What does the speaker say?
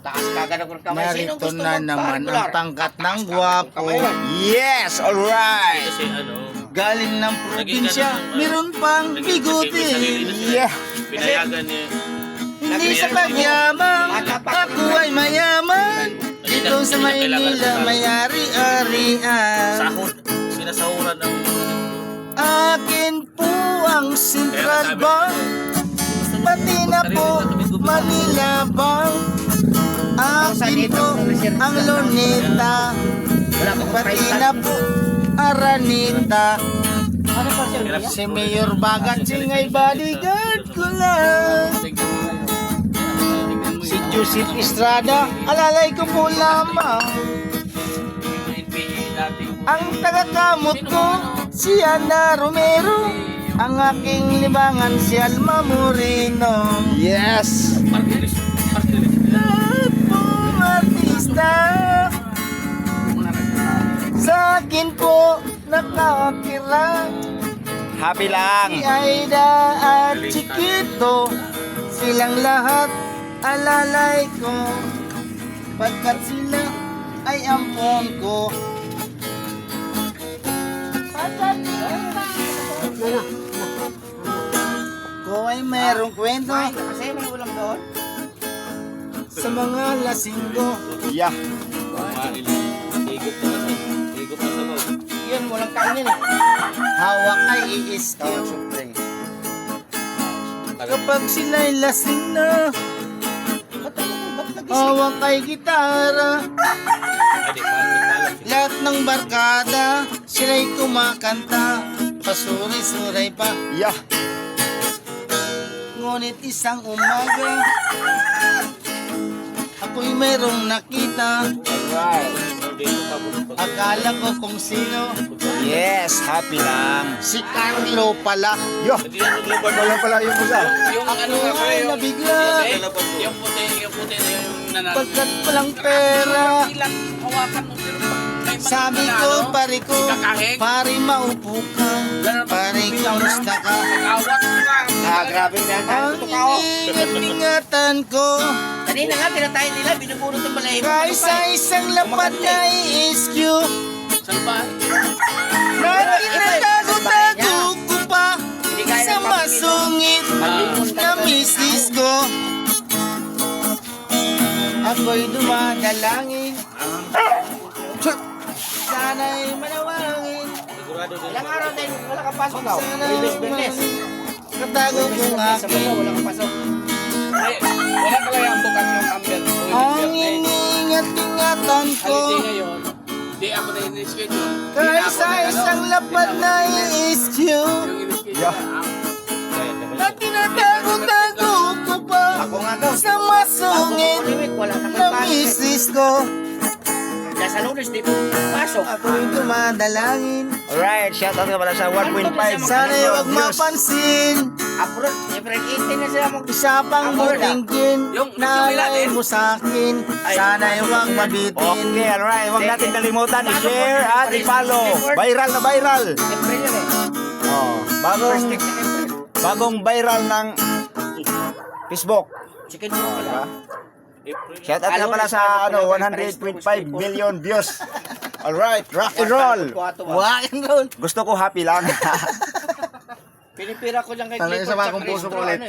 Taas kagad ako ng kamay. Sino Narito gusto na naman ang mag-particular? pangkat ng Taas kagad gwapo. ng kamay. Yes, alright. Kasi ano, Galing ng probinsya, Naging ganun, meron pang naging bigote. may sarili na sila. Yeah. pinayagan niya. Hindi sa pagyaman, ako ay mayaman. Dito sa Maynila, mayari-arian. Sahod. Sinasahuran ng... Akin po ang Central Bank, pati na po Manila Bank. Akin po ang Luneta, Wala pa pati na po Aranita. Ano pa siya? Si Mayor Bagat Singay bodyguard ko lang. Si Joseph Estrada, alalay ko po lamang. Ang taga-kamot ko, si Ana Romero. Ang aking libangan, si Alma Moreno. Yes! Lahat pong artista sa akin po nakatira. Happy lang. Si Aida at Chiquito, silang lahat alalay ko. Pagkat sila ay ampon ko. Ko ay merong kwento Kasi may ulam doon. sa mga lasinggo. Yeah. Higop na sa... Higop na sa bawah. Yun, walang kain yan eh. Hawak ay iiskiw. Kapag sila'y lasing na, Ba't nagising? hawak ay gitara. Ay, di pa. Lahat ng barkada, sila'y kumakanta. Pasuri-suray pa. Yeah. Ngunit isang umaga, ako'y mayroong nakita. Akala ko kung sino. Yes, happy lang. Si Carlo pala. Yo, wala pala yung pusa. Yung ano nga pa Ay, yung... nabigla. Yung puti na yung nanalo. Pagkat walang pera. Ilang hawakan mo pero may mga Sabi ko, nanalo, pare ko, ikakahig. pare maupo ka. Pare, kamusta ka? Nag-awat ka. Grabe na yan. Ang ingat-ingatan ko. Kanina nga, tinatayin nila, binubunot ng balahibo. Kahit sa isang lapat na i-SQ. Saan ba? Na tinatago-tago ko pa Hindi kaya sa ng pamilya. masungit na misis ko. Ako'y dumadalangin, sana'y manawangin. Sigurado din. Ilang araw din, wala kang pasok daw. Sana Beses. katago kong Sa aking. mga wala kang pasok. Ay, wala pala yung bukas yung amber. Ang iningat-ingatan ko. Holiday ngayon. Di ako na in-schedule. Kahit sa isang lapad na i-SQ. Yung in-schedule. Na tinatago-tago ko pa Ako nga daw. sa masungit Wala kang na pasok. misis ko. Kaya sa lunes, di po pasok. Ako'y dumadalangin, Alright, shoutout ka pala sa 1.5. sana'y huwag mapansin. April, April 18 na sila mag... Isa pang butingkin Yung na nagsimula alay din. mo sa'kin. Sana'y huwag mabitin. Okay, alright. Huwag natin kalimutan i-share at i-follow. Viral na viral. April yun eh. Oh, First week ng April. bagong viral ng Facebook. Chicken mo pala. Shoutout ka pala sa 100.5 million views. Alright, rock and roll. Rock and roll. Gusto ko happy lang. Pinipira ko lang kay Talagang Clifford sama sa kong puso Cristro, ko ulit. ano eh.